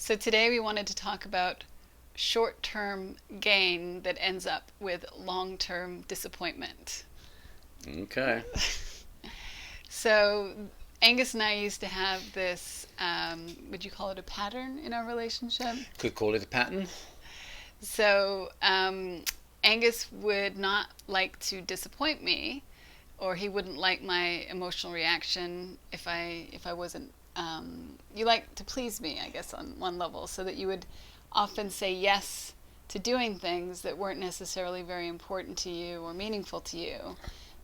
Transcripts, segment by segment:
So today we wanted to talk about short-term gain that ends up with long-term disappointment. Okay. So Angus and I used to have this, would you call it a pattern in our relationship? Could call it a pattern. So Angus would not like to disappoint me, or he wouldn't like my emotional reaction if I wasn't. You like to please me, I guess, on one level, so that you would often say yes to doing things that weren't necessarily very important to you or meaningful to you.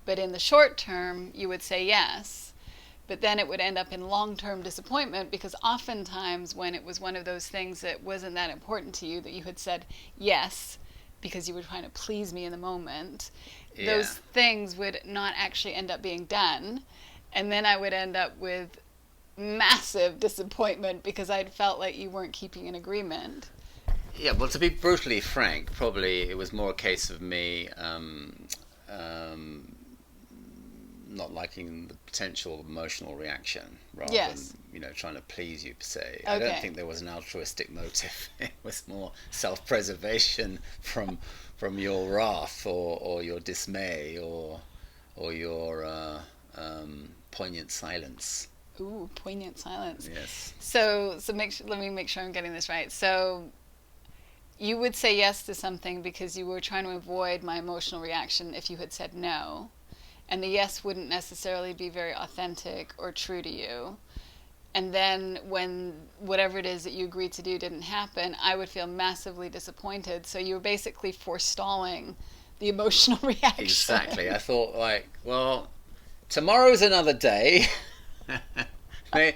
But in the short term, you would say yes, but then it would end up in long-term disappointment because oftentimes when it was one of those things that wasn't that important to you, that you had said yes because you were trying to please me in the moment, Yeah. those things would not actually end up being done. And then I would end up with massive disappointment because I'd felt like you weren't keeping an agreement. Yeah, well, to be brutally frank, probably it was more a case of me not liking the potential emotional reaction rather Yes. than, trying to please you per se. I don't Okay. think there was an altruistic motive. It was more self-preservation from your wrath or your dismay or your poignant silence. Ooh, poignant silence. Yes. Let me make sure I'm getting this right. So you would say yes to something because you were trying to avoid my emotional reaction if you had said no. And the yes wouldn't necessarily be very authentic or true to you. And then when whatever it is that you agreed to do didn't happen, I would feel massively disappointed. So you were basically forestalling the emotional reaction. Exactly. I thought, like, well, tomorrow's another day. may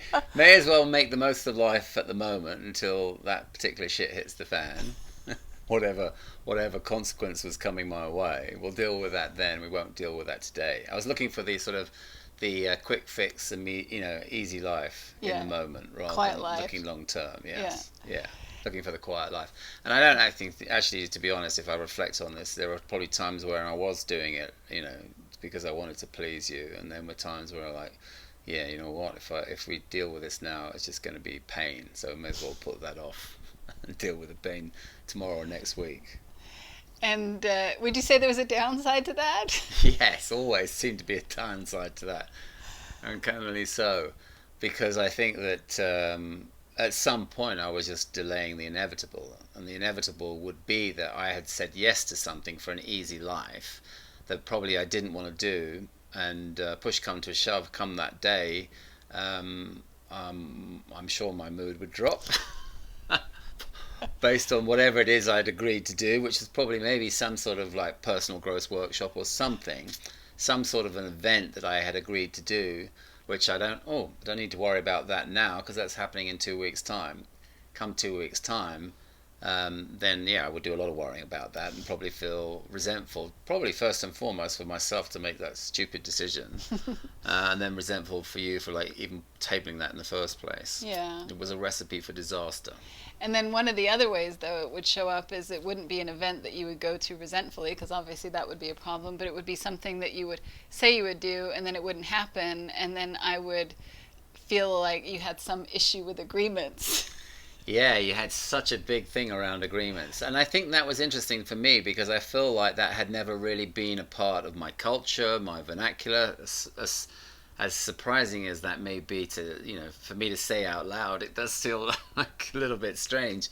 as well make the most of life at the moment until that particular shit hits the fan. whatever consequence was coming my way, we'll deal with that then. We won't deal with that today. I was looking for the quick fix and easy life in Yeah. the moment rather Quiet than life. looking long term. Yeah. Yes, yeah, looking for the quiet life. And I don't actually, to be honest, if I reflect on this, there were probably times where I was doing it, because I wanted to please you, and then were times where I like, yeah, you know what, if we deal with this now, it's just going to be pain. So we may as well put that off and deal with the pain tomorrow or next week. And would you say there was a downside to that? Yes, always seemed to be a downside to that, uncannily so, because I think that at some point I was just delaying the inevitable, and the inevitable would be that I had said yes to something for an easy life that probably I didn't want to do, and push come to shove, come that day, I'm sure my mood would drop. Based on whatever it is I'd agreed to do, which is probably maybe some sort of like personal growth workshop or something, some sort of an event that I had agreed to do, which don't need to worry about that now because that's happening in 2 weeks' time. Come 2 weeks' time, then yeah, I would do a lot of worrying about that and probably feel resentful, probably first and foremost for myself to make that stupid decision, and then resentful for you for like even tabling that in the first place. Yeah. It was a recipe for disaster. And then one of the other ways, though, it would show up is it wouldn't be an event that you would go to resentfully, because obviously that would be a problem, but it would be something that you would say you would do, and then it wouldn't happen, and then I would feel like you had some issue with agreements. Yeah, you had such a big thing around agreements. And I think that was interesting for me because I feel like that had never really been a part of my culture, my vernacular. As surprising as that may be to, for me to say out loud, it does feel like a little bit strange.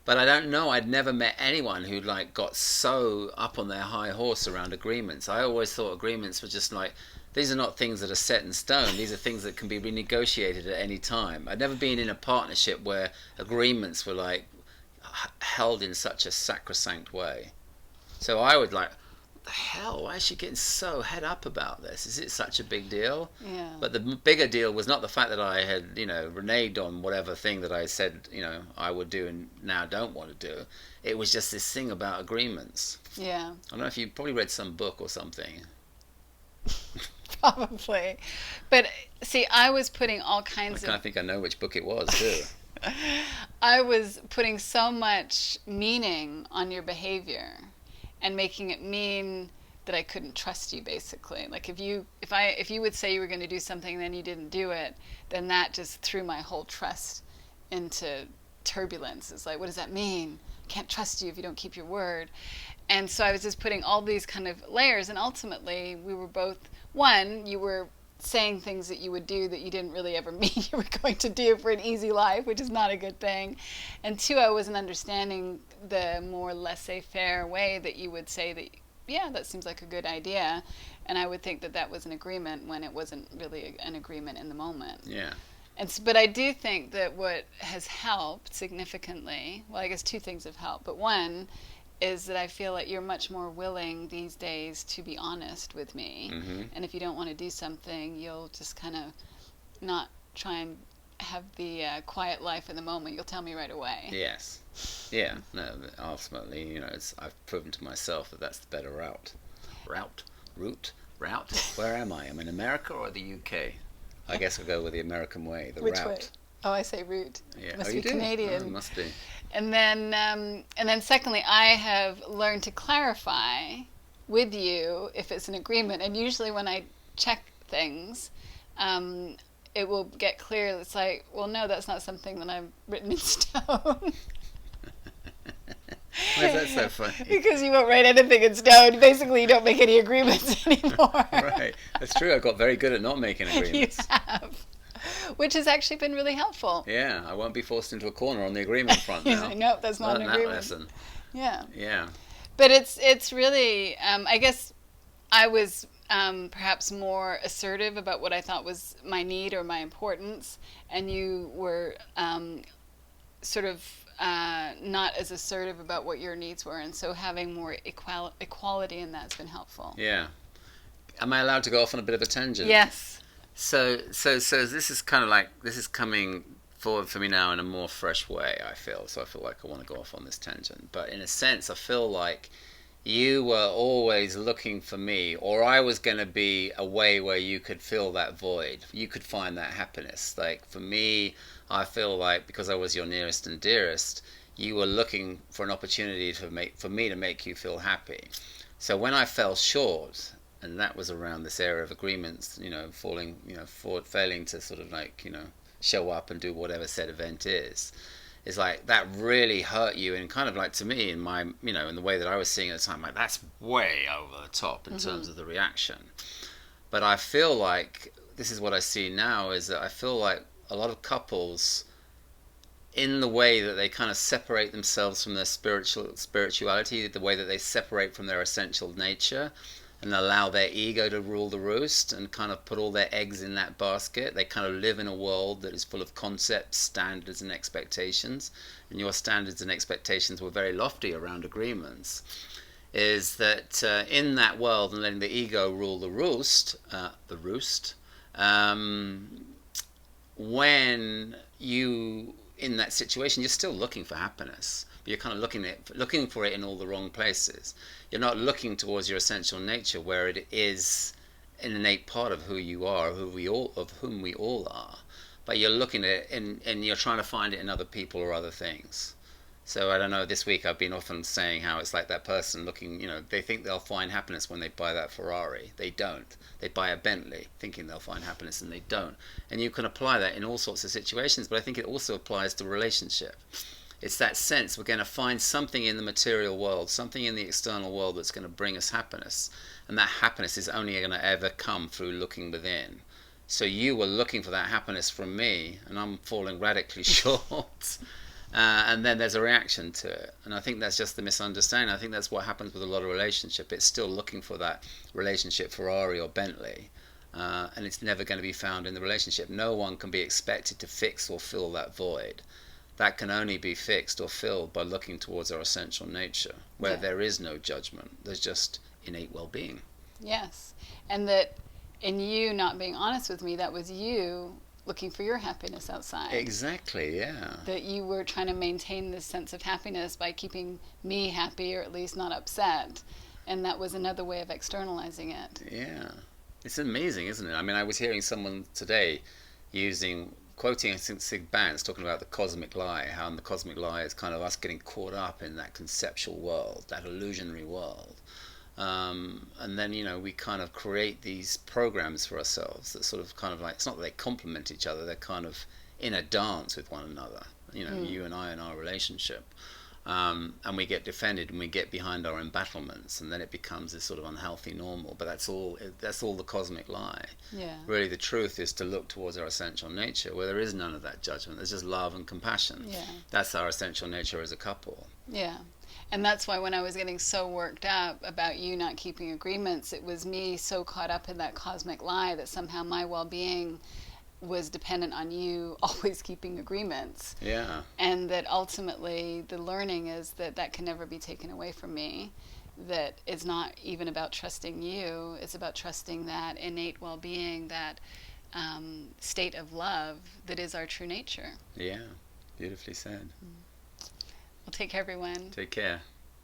But I don't know, I'd never met anyone who like got so up on their high horse around agreements. I always thought agreements were just like, these are not things that are set in stone. These are things that can be renegotiated at any time. I'd never been in a partnership where agreements were like held in such a sacrosanct way. So I would like, what the hell? Why is she getting so head up about this? Is it such a big deal? Yeah. But the bigger deal was not the fact that I had, reneged on whatever thing that I said, I would do and now don't want to do. It was just this thing about agreements. Yeah. I don't know if you probably read some book or something. Probably. But see, I was putting all kinds I kind of think I know which book it was too. I was putting so much meaning on your behavior and making it mean that I couldn't trust you, basically. Like if you would say you were going to do something and then you didn't do it, then that just threw my whole trust into turbulence. It's like, what does that mean? Can't trust you if you don't keep your word. And so I was just putting all these kind of layers, and ultimately we were both, one, you were saying things that you would do that you didn't really ever mean you were going to do for an easy life, which is not a good thing. And two, I wasn't understanding the more laissez-faire way that you would say that, yeah, that seems like a good idea. And I would think that that was an agreement when it wasn't really an agreement in the moment. Yeah. But I do think that what has helped significantly, well, I guess two things have helped, but one is that I feel like you're much more willing these days to be honest with me. Mm-hmm. And if you don't want to do something, you'll just kind of not try and have the quiet life in the moment. You'll tell me right away. Yes. Yeah. No, ultimately, I've proven to myself that that's the better route. Route. Where am I? I'm in America or the UK? I guess I'll go with the American way, the Which route. way? Oh, I say route. Yeah. Must oh, be you do? Canadian. Oh, it must be. And then secondly, I have learned to clarify with you if it's an agreement. And usually when I check things, it will get clear. It's like, well, no, that's not something that I've written in stone. Why is that so funny? Because you won't write anything in stone. Basically, you don't make any agreements anymore. Right. That's true. I got very good at not making agreements. You have. Which has actually been really helpful. Yeah, I won't be forced into a corner on the agreement front now. Nope, that's not an agreement. That lesson. Yeah. Yeah. But it's really, I guess I was perhaps more assertive about what I thought was my need or my importance, and you were sort of not as assertive about what your needs were, and so having more equality in that's been helpful. Yeah. Am I allowed to go off on a bit of a tangent? Yes. So this is kind of like, this is coming forward for me now in a more fresh way, I feel. So I feel like I want to go off on this tangent. But in a sense, I feel like you were always looking for me, or I was going to be a way where you could fill that void. You could find that happiness. Like for me, I feel like because I was your nearest and dearest, you were looking for an opportunity for me to make you feel happy. So when I fell short, and that was around this area of agreements, failing to sort of like, show up and do whatever said event is like that really hurt you, and kind of like, to me, in my, in the way that I was seeing it at the time, like that's way over the top in terms of the reaction. But I feel like this is what I see now, is that I feel like a lot of couples, in the way that they kind of separate themselves from their spirituality, the way that they separate from their essential nature, and allow their ego to rule the roost and kind of put all their eggs in that basket. They kind of live in a world that is full of concepts, standards, and expectations. And your standards and expectations were very lofty around agreements. Is that in that world, and letting the ego rule the roost, when you, in that situation, you're still looking for happiness. But you're kind of looking for it in all the wrong places. You're not looking towards your essential nature, where it is an innate part of who you are, of whom we all are. But you're looking at it, and you're trying to find it in other people or other things. So I don't know, this week I've been often saying how it's like that person looking, they think they'll find happiness when they buy that Ferrari. They don't. They buy a Bentley thinking they'll find happiness, and they don't. And you can apply that in all sorts of situations, but I think it also applies to relationship. It's that sense we're going to find something in the material world, something in the external world that's going to bring us happiness. And that happiness is only going to ever come through looking within. So you were looking for that happiness from me, and I'm falling radically short. And then there's a reaction to it. And I think that's just the misunderstanding. I think that's what happens with a lot of relationship. It's still looking for that relationship Ferrari or Bentley. And it's never going to be found in the relationship. No one can be expected to fix or fill that void. That can only be fixed or filled by looking towards our essential nature, where there is no judgment. There's just innate well-being. Yes. And that in you not being honest with me, that was you looking for your happiness outside. Exactly, yeah. That you were trying to maintain this sense of happiness by keeping me happy, or at least not upset. And that was another way of externalizing it. Yeah. It's amazing, isn't it? I mean, I was hearing someone today quoting, I think, Sig Bantz, talking about the cosmic lie, how in the cosmic lie is kind of us getting caught up in that conceptual world, that illusionary world. And then, we kind of create these programs for ourselves that sort of kind of like, it's not that they complement each other, they're kind of in a dance with one another. you and I in our relationship. And we get defended and we get behind our embattlements, and then it becomes this sort of unhealthy normal. But that's all the cosmic lie. Yeah. Really, the truth is to look towards our essential nature, where there is none of that judgment. There's just love and compassion. Yeah. That's our essential nature as a couple. Yeah. And that's why when I was getting so worked up about you not keeping agreements, it was me so caught up in that cosmic lie that somehow my well-being was dependent on you always keeping agreements. Yeah. And that ultimately the learning is that that can never be taken away from me. That it's not even about trusting you, it's about trusting that innate well-being, that state of love that is our true nature. Yeah. Beautifully said. Well, take care, everyone. Take care.